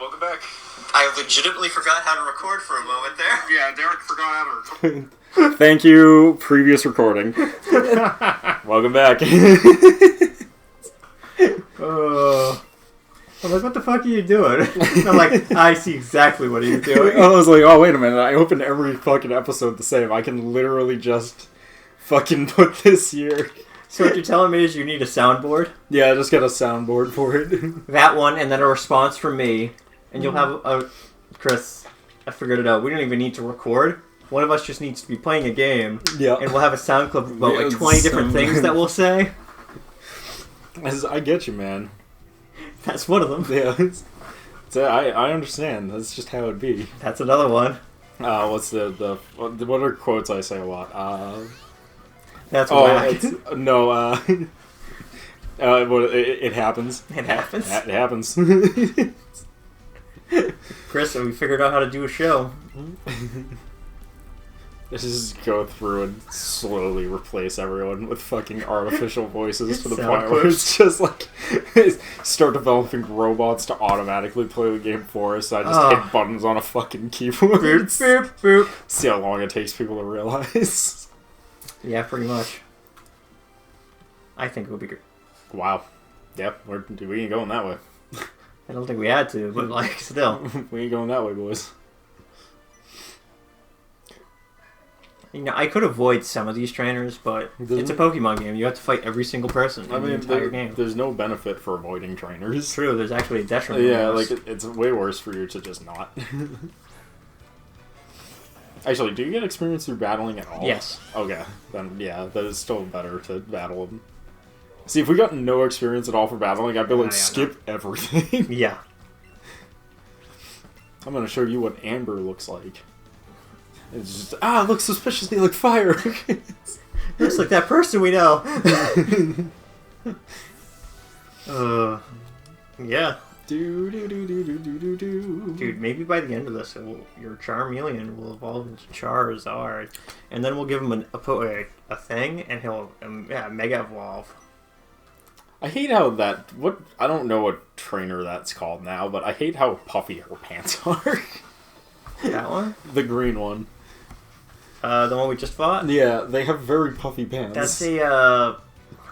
welcome back. I legitimately forgot how to record for a moment there. Yeah, Derek forgot how to record. Thank you, previous recording. Welcome back. I'm like, what the fuck are you doing? I'm like, I see exactly what he's doing. I was like, oh, wait a minute. I opened every fucking episode the same. I can literally just fucking put this here. So what you're telling me is you need a soundboard? Yeah, I just got a soundboard for it. That one, and then a response from me. And you'll have a... Chris, I figured it out. We don't even need to record. One of us just needs to be playing a game. Yeah. And we'll have a sound clip about like 20 different things that we'll say. I get you, man. That's one of them. Yeah. I understand. That's just how it'd be. That's another one. What's what are quotes I say a lot? That's whack. It happens. It happens. It happens. Chris, we figured out how to do a show. Let's just go through and slowly replace everyone with fucking artificial voices to the point where it's just like start developing robots to automatically play the game for us. I just hit buttons on a fucking keyboard. Boop, boop, boop. See how long it takes people to realize. Yeah, pretty much. I think it would be good. Wow. Yep, we ain't going that way. I don't think we had to, but like, still. We ain't going that way, boys. You know, I could avoid some of these trainers, but it's a Pokemon game. You have to fight every single person in the entire game. There's no benefit for avoiding trainers. True, there's actually a detriment. Yeah, like, it's way worse for you to just not. Actually, do you get experience through battling at all? Yes. Okay, then yeah, that is still better to battle them. See, if we got no experience at all for battling, I'd be like, skip everything. Yeah. I'm gonna show you what Amber looks like. It's just, it looks suspiciously like fire. Looks like that person we know. Yeah. Dude, maybe by the end of this, your Charmeleon will evolve into Charizard, and then we'll give him a thing, and he'll Mega Evolve. I hate how I don't know what trainer that's called now, but I hate how puffy her pants are. That one? The green one. The one we just fought? Yeah, they have very puffy pants. That's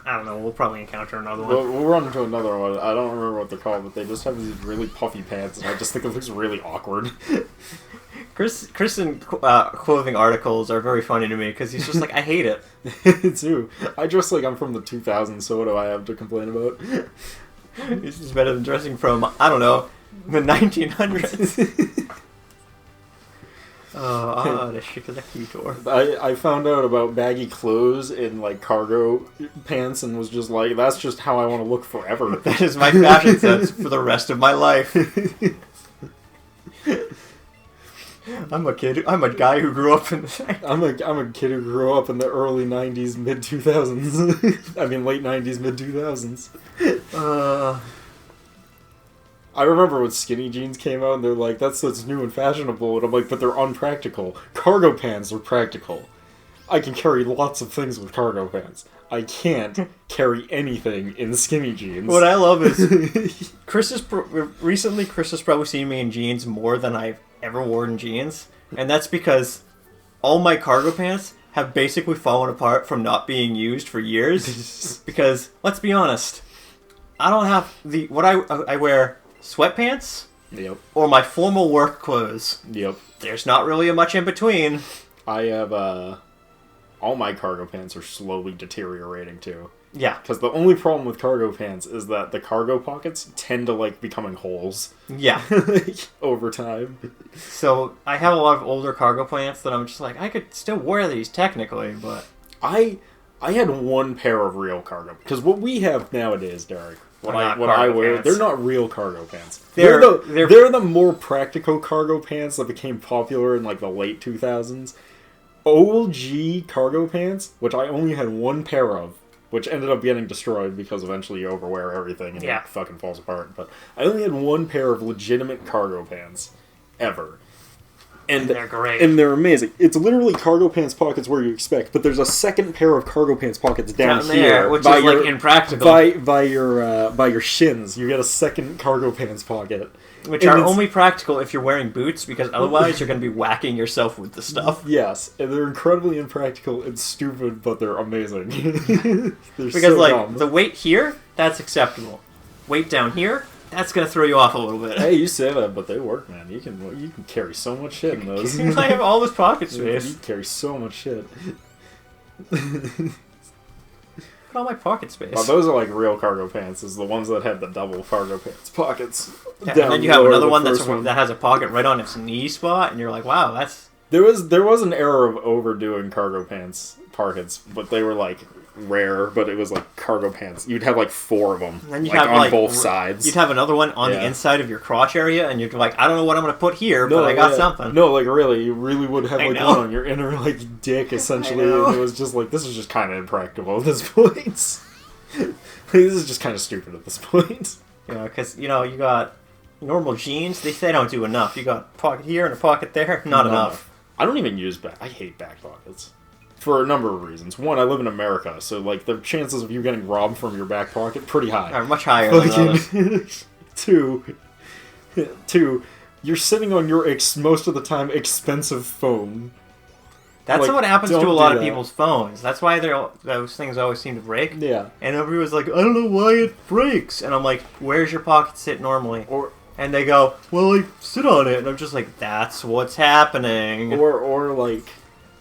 I don't know, we'll probably encounter another one. We'll run into another one. I don't remember what they're called, but they just have these really puffy pants, and I just think it looks really awkward. Chris and clothing articles are very funny to me, because he's just like, I hate it. Too. I dress like I'm from the 2000s, so what do I have to complain about? This is better than dressing from, I don't know, the 1900s. The Shikadakutor. I found out about baggy clothes in like cargo pants and was just like, that's just how I want to look forever. That is my fashion sense for the rest of my life. I'm a guy who grew up in the... I'm a kid who grew up in the early 90s, mid 2000s. I mean late 90s, mid 2000s. I remember when skinny jeans came out and they're like, that's what's new and fashionable, and I'm like, but they're unpractical. Cargo pants are practical. I can carry lots of things with cargo pants. I can't carry anything in skinny jeans. What I love is Chris has probably seen me in jeans more than I've ever worn jeans, and that's because all my cargo pants have basically fallen apart from not being used for years. Because let's be honest, I don't have I wear sweatpants. Yep. Or my formal work clothes. Yep. There's not really much in between. I have all my cargo pants are slowly deteriorating too. Yeah. Because the only problem with cargo pants is that the cargo pockets tend to like becoming holes. Yeah. Over time. So I have a lot of older cargo pants that I'm just like, I could still wear these technically, but I had one pair of real cargo, because what we have nowadays, Derek, what I wear, pants. they're not real cargo pants. They're the more practical cargo pants that became popular in like the late 2000s. OG cargo pants, which I only had one pair of, which ended up getting destroyed because eventually you overwear everything and it fucking falls apart. But I only had one pair of legitimate cargo pants, ever. And they're great. And they're amazing. It's literally cargo pants pockets where you expect, but there's a second pair of cargo pants pockets down there, here, which is like impractical. by your shins. You get a second cargo pants pocket, which are only practical if you're wearing boots, because otherwise you're going to be whacking yourself with the stuff. Yes, and they're incredibly impractical and stupid, but they're amazing. They're because so like dumb. the weight here, that's acceptable. Weight down here, that's going to throw you off a little bit. Hey, you say that, but they work, man. You can carry so much shit in those. I have all this pocket You space. can carry so much shit. Look at all my pocket space. Well, those are like real cargo pants. Is the ones that have the double cargo pants pockets. Yeah, and then you have another one that has a pocket right on its knee spot, and you're like, wow, that's... There was an era of overdoing cargo pants pockets, but they were like rare. But it was like cargo pants. You'd have like 4 of them, And then you like, have on like both sides. You'd have another one on the inside of your crotch area, and you're like, I don't know what I'm going to put here, but I got something. No, like really, you really would have I like know. one on your inner like dick essentially, I know. and it was just like this is just kind of impractical at this point. This is just kind of stupid at this point. Because, you got normal jeans, they don't do enough. You got a pocket here and a pocket there, not enough. I don't even use back. I hate back pockets. For a number of reasons. One, I live in America, so like the chances of you getting robbed from your back pocket pretty high. Are much higher than others. Two, you're sitting on your most of the time expensive phone. That's Like, what happens to don't a lot do of that. people's phones. That's why those things always seem to break. Yeah. And everyone's like, I don't know why it breaks. And I'm like, where's your pocket sit normally? And they go, well, I sit on it. And I'm just like, that's what's happening.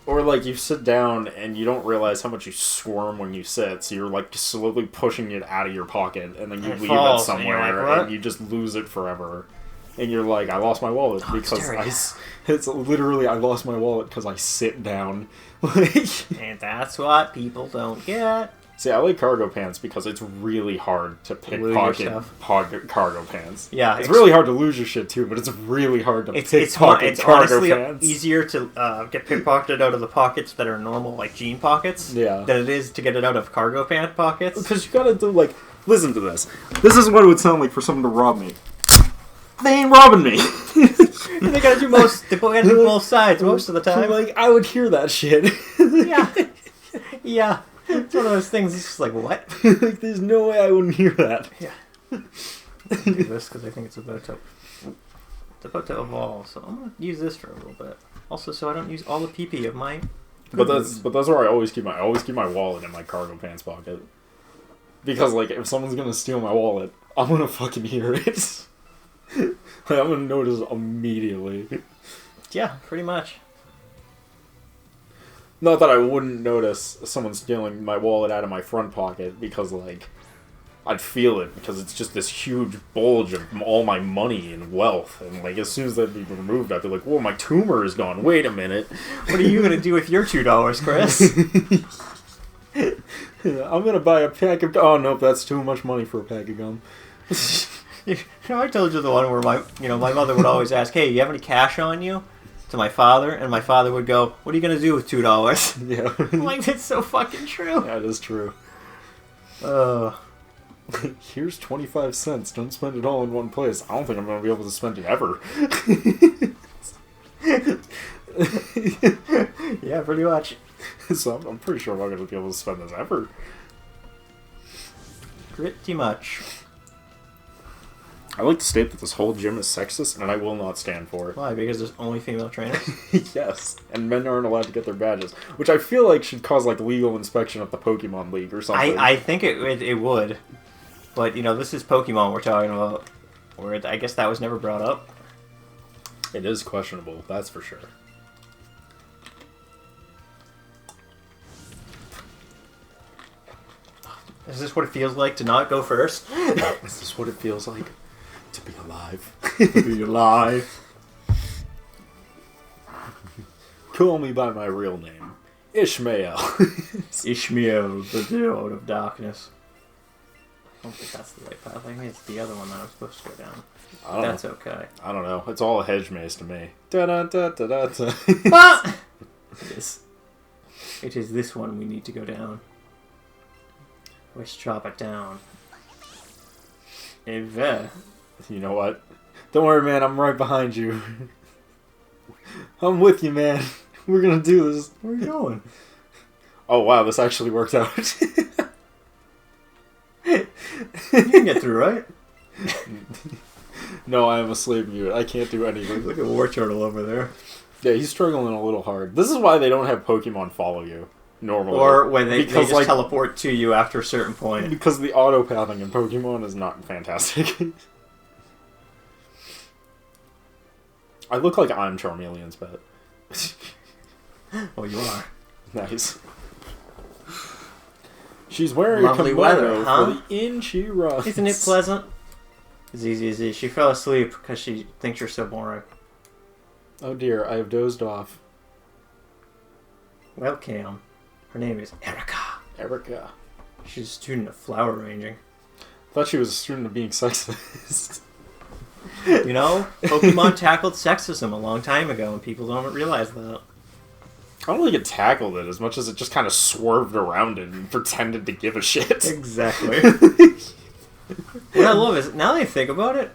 Or like you sit down and you don't realize how much you squirm when you sit, so you're like slowly pushing it out of your pocket, and then you And it leave falls, it and you're somewhere, like, and you just lose it forever. And you're like, I lost my wallet because it's literally I lost my wallet because I sit down. Like, And that's what people don't get. see, I like cargo pants because it's really hard to pickpocket cargo pants. Yeah, it's really hard to lose your shit too, but it's really hard to pickpocket it's cargo honestly pants. easier to get pickpocketed out of the pockets that are normal, like jean pockets, than it is to get it out of cargo pant pockets. Because you gotta do, like, listen to this. This is what it would sound like for someone to rob me. They ain't robbing me. They gotta do both sides most of the time. Like, I would hear that shit. Yeah. It's one of those things. It's just like, what? Like, there's no way I wouldn't hear that. Yeah. Do this because I think it's about to evolve. So I'm gonna use this for a little bit. Also, so I don't use all the PP of my. But that's where I always keep my wallet in my cargo pants pocket. Because like, if someone's gonna steal my wallet, I'm gonna fucking hear it. Like, I'm gonna notice immediately. Yeah, pretty much. Not that I wouldn't notice someone stealing my wallet out of my front pocket, because, like, I'd feel it, because it's just this huge bulge of all my money and wealth, and, like, as soon as that'd be removed, I'd be like, whoa, my tumor is gone, wait a minute. What are you gonna do with your $2, Chris? I'm gonna buy a pack of... Oh, nope, that's too much money for a pack of gum. I told you the one where my mother would always ask, hey, you have any cash on you? To my father, and my father would go, what are you going to do with $2? Yeah. I'm like, that's so fucking true. That is true. Here's 25 cents. Don't spend it all in one place. I don't think I'm going to be able to spend it ever. Yeah, pretty much. So I'm pretty sure I'm not going to be able to spend this ever. Pretty much. I like to state that this whole gym is sexist, and I will not stand for it. Why? Because there's only female trainers? Yes, and men aren't allowed to get their badges, which I feel like should cause like legal inspection at the Pokemon League or something. I think it would. But, this is Pokemon we're talking about. Where I guess that was never brought up. It is questionable, that's for sure. Is this what it feels like to not go first? Is this what it feels like to be alive? To be alive. Call me by my real name, Ishmael. Ishmael, the Lord of Darkness. I don't think that's the right path. I think it's the other one that I'm supposed to go down. That's okay. I don't know. It's all a hedge maze to me. Da-da-da-da-da-da. Ah! It is this one we need to go down. Let's chop it down. Eevee. You know what? Don't worry, man. I'm right behind you. I'm with you, man. We're gonna do this. Where are you going? Oh wow, this actually worked out. You can get through, right? No, I am a slave mute. I can't do anything. Look at War Turtle over there. Yeah, he's struggling a little hard. This is why they don't have Pokemon follow you normally. Or when they because, just teleport to you after a certain point. Because the auto-pathing in Pokemon is not fantastic. I look like I'm Charmeleon's pet. Oh, you are. Nice. She's wearing Lovely a kimono weather, huh? for the inn she runs. Isn't it pleasant? Easy. She fell asleep because she thinks you're so boring. Oh dear, I have dozed off. Welcome. Her name is Erika. Erika. She's a student of flower arranging. Thought she was a student of being sexist. You know, Pokemon tackled sexism a long time ago, and people don't realize that. I don't think it tackled it as much as it just kind of swerved around it and pretended to give a shit. Exactly. What I love is, now that I think about it,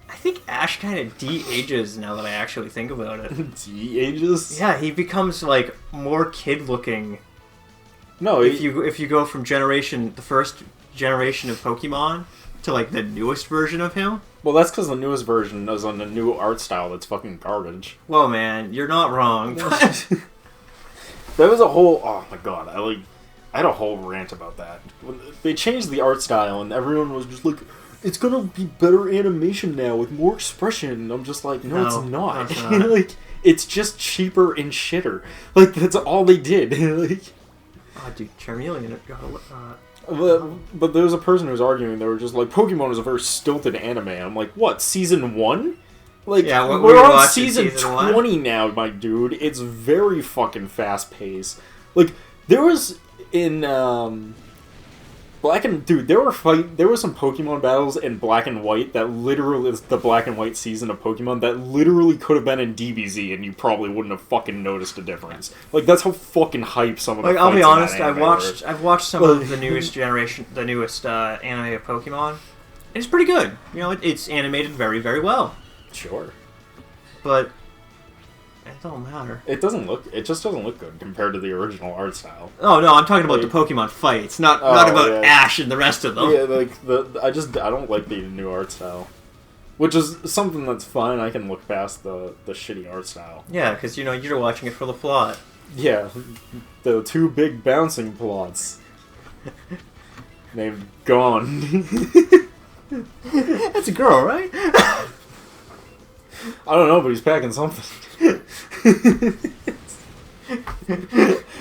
I think Ash kind of de-ages now that I actually think about it. De-ages? Yeah, he becomes, like, more kid-looking. No, If you go from the first generation of Pokemon to, like, the newest version of him. Well, that's because the newest version is on the new art style that's fucking garbage. Whoa, man, you're not wrong. That was a whole... Oh my god, I had a whole rant about that. When they changed the art style and everyone was just like, it's gonna be better animation now with more expression. And I'm just like, no, it's not. It's not. Like, it's just cheaper and shitter. Like, that's all they did. Like, Oh, dude, Charmeleon. but there was a person who was arguing, they were just like, Pokemon is a very stilted anime. I'm like, what, season 1? Like, Yeah, we're on watching season 20 now, my dude. It's very fucking fast-paced. Like, there was in, Black and... Dude, there were some Pokemon battles in Black and White that literally is the Black and White season of Pokemon that literally could have been in DBZ and you probably wouldn't have fucking noticed a difference. Like, that's how fucking hype some of the Like, I'll be fights in honest, that anime were. I've watched some of the newest anime of Pokemon. It's pretty good. You know, it's animated very, very well. Sure. But it don't matter. It just doesn't look good compared to the original art style. Oh no, I'm talking about Like- the Pokemon fights, not Oh, about yeah. Ash and the rest of them. Yeah, like I don't like the new art style, which is something that's fine. I can look past the shitty art style. Yeah, because you know you're watching it for the plot. Yeah, the two big bouncing plots. They've gone. That's a girl, right? I don't know, but he's packing something.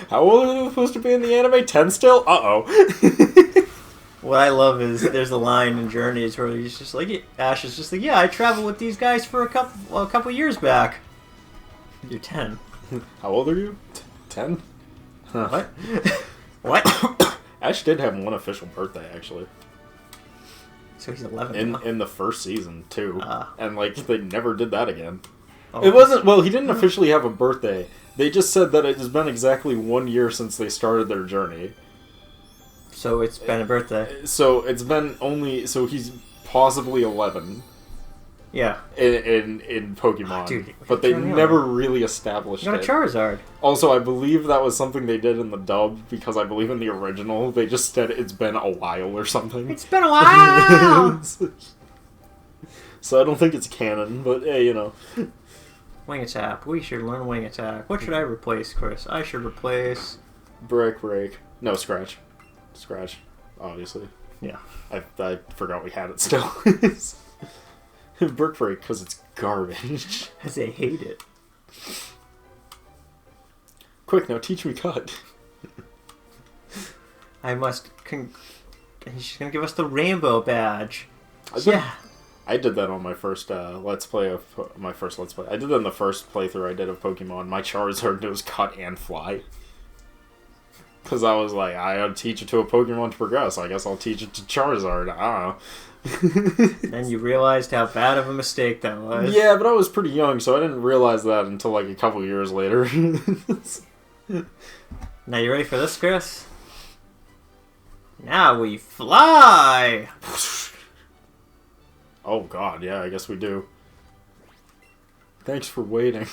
How old are they supposed to be in the anime? 10 still? Uh-oh. What I love is there's a line in Journeys where he's just like, Ash is just like, yeah, I traveled with these guys for a couple years back. You're 10. How old are you? 10? What? What? Ash did have one official birthday, actually. So he's 11 now. In the first season, too. Ah. And, like, they never did that again. Oh. It wasn't... Well, he didn't officially have a birthday. They just said that it has been exactly 1 year since they started their journey. So it's been a birthday. So it's been only... So he's possibly 11 Yeah. in Pokemon. Oh, dude, but they turn me on. never really established You got a it. Charizard. Also, I believe that was something they did in the dub, because I believe in the original, they just said it's been a while or something. It's been a while! So I don't think it's canon, but hey, you know. Wing Attack. We should learn Wing Attack. What should I replace, Chris? I should replace... Break. No, Scratch. Scratch, obviously. Yeah. I forgot we had it still. Break, because it's garbage. Because I hate it. Quick, now teach me cut. I must... He's going to give us the rainbow badge. Yeah. I did that on my first Let's Play. I did that in the first playthrough I did of Pokemon. My Charizard knows cut and fly. Because I was like, I gotta teach it to a Pokemon to progress. I guess I'll teach it to Charizard. I don't know. Then you realized how bad of a mistake that was. Yeah, but I was pretty young, so I didn't realize that until like a couple years later. Now you ready for this, Chris? Now we fly! Oh god, yeah, I guess we do. Thanks for waiting.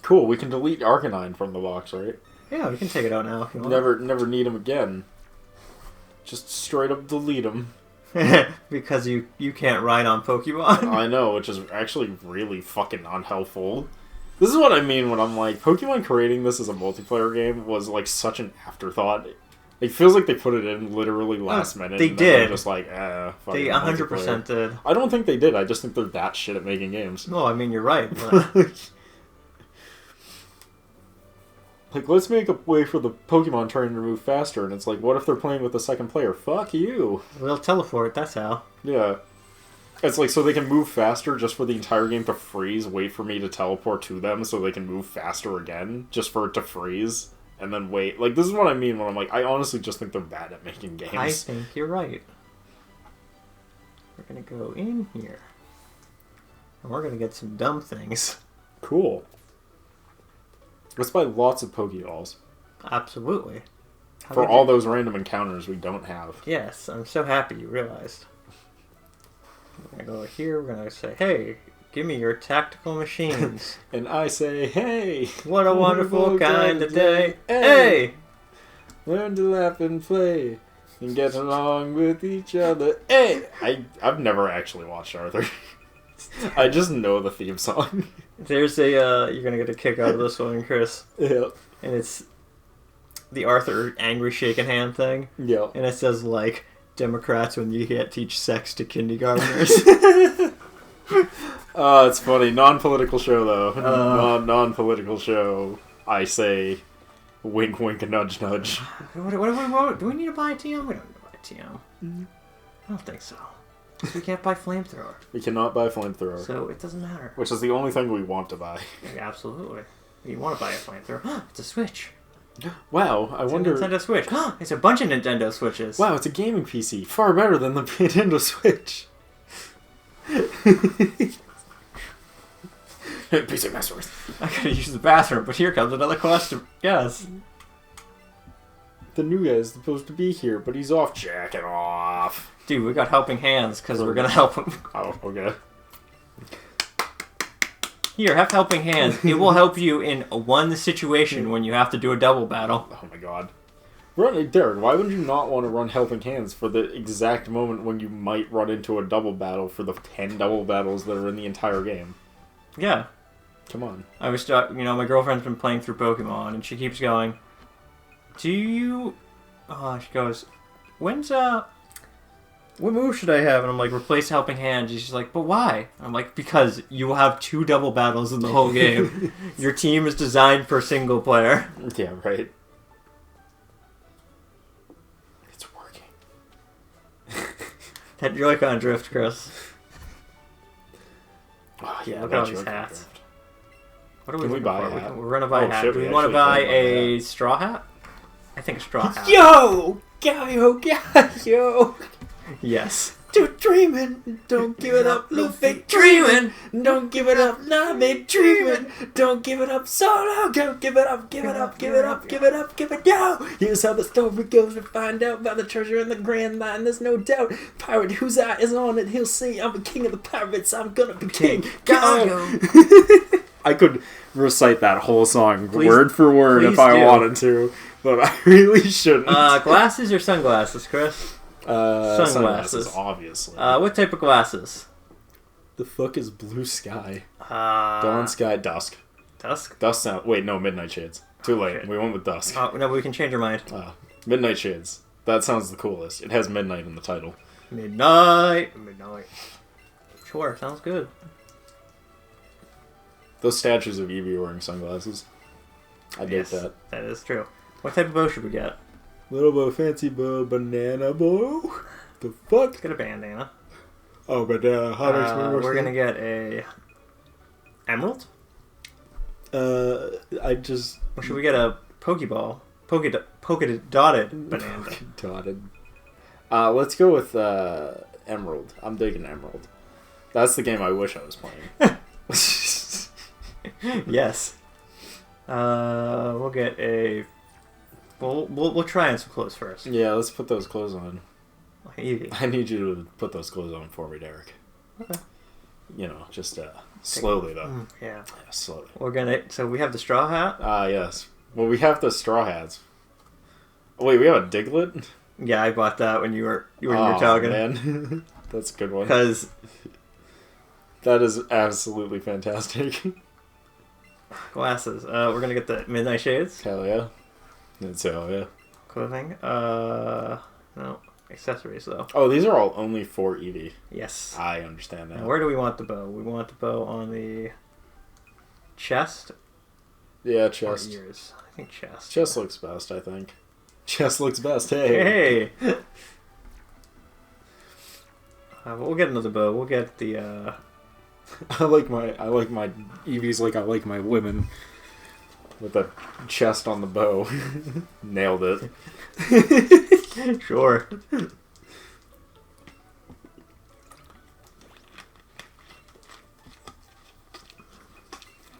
Cool, we can delete Arcanine from the box, right? Yeah, we can take it out now if you want. Never need him again. Just straight up delete him. Because you can't ride on Pokemon. I know, which is actually really fucking unhelpful. This is what I mean when I'm like, Pokemon creating this as a multiplayer game was like such an afterthought. It feels like they put it in literally last minute. They and did. They're just like, They 100% did. I don't think they did. I just think they're that shit at making games. No, I mean, you're right. But... like, let's make a way for the Pokemon train to move faster. And it's like, what if they're playing with a second player? Fuck you. We'll teleport, that's how. Yeah. It's like, so they can move faster just for the entire game to freeze, wait for me to teleport to them so they can move faster again, just for it to freeze. And then wait. Like, this is what I mean when I'm like, I honestly just think they're bad at making games. I think you're right. We're gonna go in here. And we're gonna get some dumb things. Cool. Let's buy lots of Pokeballs. Absolutely. For all those random encounters we don't have. Yes, I'm so happy you realized. We're gonna go here, we're gonna say, hey, give me your tactical machines. And I say, hey! What a wonderful kind of day. Hey! Learn to laugh and play. And get along with each other. Hey! I've never actually watched Arthur. I just know the theme song. There's a, you're gonna get a kick out of this one, Chris. Yep. And it's the Arthur angry shaking hand thing. Yep. And it says, like, Democrats when you can't teach sex to kindergartners. It's funny. Non-political show, though. Non-political show. I say, wink, wink, and nudge, nudge. What, do we need to buy a TM? We don't need to buy a TM. I don't think so. We can't buy flamethrower. We cannot buy flamethrower. So it doesn't matter. Which is the only thing we want to buy. Yeah, absolutely. You want to buy a flamethrower. It's a Switch. Wow, I wonder... It's a Nintendo Switch. It's a bunch of Nintendo Switches. Wow, it's a gaming PC. Far better than the Nintendo Switch. PC Master. I gotta use the bathroom, but here comes another question. Yes. The new guy is supposed to be here, but he's off jacking off. Dude, we got helping hands, because we're gonna help him. Oh, okay. Here, have helping hands. It will help you in one situation when you have to do a double battle. Oh my god. Derek, why would you not want to run Helping Hands for the exact moment when you might run into a double battle for the 10 double battles that are in the entire game? Yeah. Come on. I was, my girlfriend's been playing through Pokemon, and she keeps going, she goes, what move should I have? And I'm like, replace Helping Hand. And she's like, but why? And I'm like, because you will have 2 double battles in the whole game. Your team is designed for single player. Yeah, right. It's working. That Joy-Con drift, Chris. Oh, yeah, Look at all these hats. What are we Can we looking buy for? a hat? We're gonna buy a hat. shit, Do we we want to actually buy can buy a straw hat? I think a straw hat. Yo! Yo! Yes. To dreaming, don't give it up, Luffy, dreaming, don't give it up, Nami, dreaming, don't give it up, Solo, don't give it up, give it up, give it up, give it up, give it down. Here's how the story goes, we find out about the treasure in the Grand Line, there's no doubt, pirate whose eye is on it, he'll see, I'm the king of the pirates, I'm gonna be king, go! I could recite that whole song, word for word, if I wanted to, but I really shouldn't. Glasses or sunglasses, Chris? Sunglasses, obviously. What type of glasses? The fuck is blue sky? Dawn Dawn sky, dusk. Dusk? Dusk sound. Wait, no, midnight shades. Too late. Okay. We went with dusk. No, but we can change our mind. Midnight shades. That sounds the coolest. It has midnight in the title. Midnight. Sure, sounds good. Those statues of Eevee wearing sunglasses. I dig Yes, that. that is true. What type of bow should we get? Little bow, fancy bow, banana bow. The fuck? Let's get a bandana. Oh, but we're gonna get a emerald. I just. Or should we get a Pokeball? Polka dotted banana. Dotted. Let's go with emerald. I'm digging emerald. That's the game I wish I was playing. Yes. We'll get a. We'll try on some clothes first. Yeah, let's put those clothes on. Eevee. I need you to put those clothes on for me, Derek. Okay. You know, just slowly though. Yeah. Slowly. So we have the straw hat. Yes. Well, we have the straw hats. Oh, wait, we have a Diglett? Yeah, I bought that when you were Oh, talking. man. That's a good one. Because That is absolutely fantastic. glasses. We're gonna get the midnight shades. Hell yeah. That's hell yeah. Clothing. No accessories though. Oh, these are all only for Eevee. Yes. I understand that. Now, where do we want the bow? We want the bow on the chest. Yeah, Or chest. ears. I think chest. Chest looks best, I think. Chest looks best. Hey. Hey. We'll get another bow. We'll get the. I like my Eevees like I like my women. With the chest on the bow. Nailed it. Sure.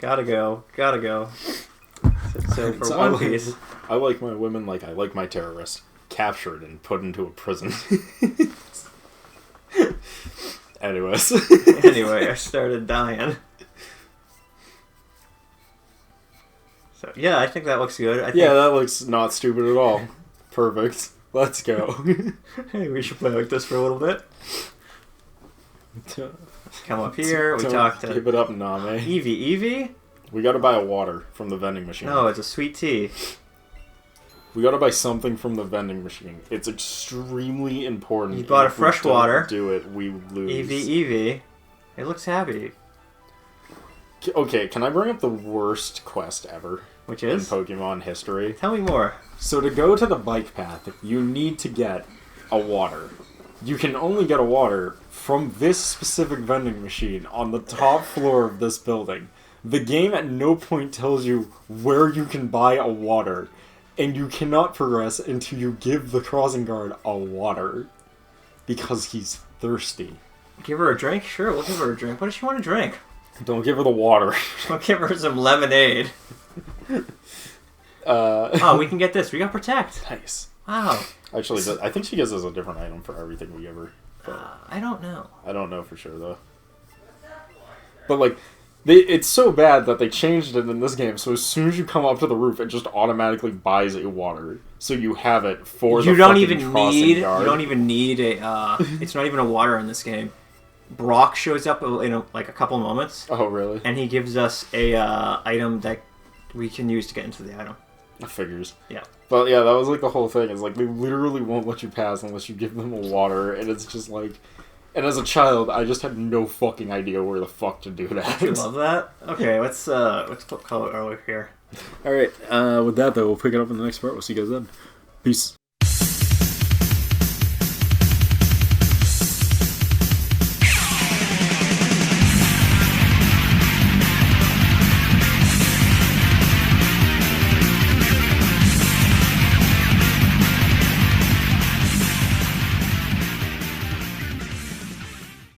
Gotta go. So for So One Piece, I like my women like I like my terrorists. Captured and put into a prison. Anyways. anyway, I started dying. So yeah, I think that looks good. I think, Yeah, that looks not stupid at all. Perfect. Let's go. Hey, we should play like this for a little bit. Come up here. We talked to Give it up, Name. Eevee. We gotta buy a water from the vending machine. No, it's a sweet tea. We gotta buy something from the vending machine. It's extremely important. You bought a If we fresh don't water. Do it, we lose. Eevee. It looks happy. Okay, can I bring up the worst quest ever Which in is? Pokemon history? Tell me more. So to go to the bike path, you need to get a water. You can only get a water from this specific vending machine on the top floor of this building. The game at no point tells you where you can buy a water, and you cannot progress until you give the crossing guard a water. Because he's thirsty. Give her a drink? Sure, we'll give her a drink. What does she want to drink? Don't give her the water. We'll give her some lemonade. Oh, we can get this. We got Protect. Nice. Wow. Actually, I think she gives us a different item for everything we give her. I don't know. I don't know for sure, though. But, like, it's so bad that they changed it in this game, so as soon as you come up to the roof, it just automatically buys a water. So you have it for the You don't fucking even crossing need. guard. You don't even need a. It's not even a water in this game. Brock shows up in like a couple moments, Oh, really? and he gives us a item that we can use to get into the item. Figures. Yeah. But, yeah, that was, like, the whole thing. Is like, they literally won't let you pass unless you give them a water, and it's just, like... And as a child, I just had no fucking idea where the fuck to do that. You love that? Okay, let's call it earlier here. Alright, with that, though, we'll pick it up in the next part. We'll see you guys then. Peace.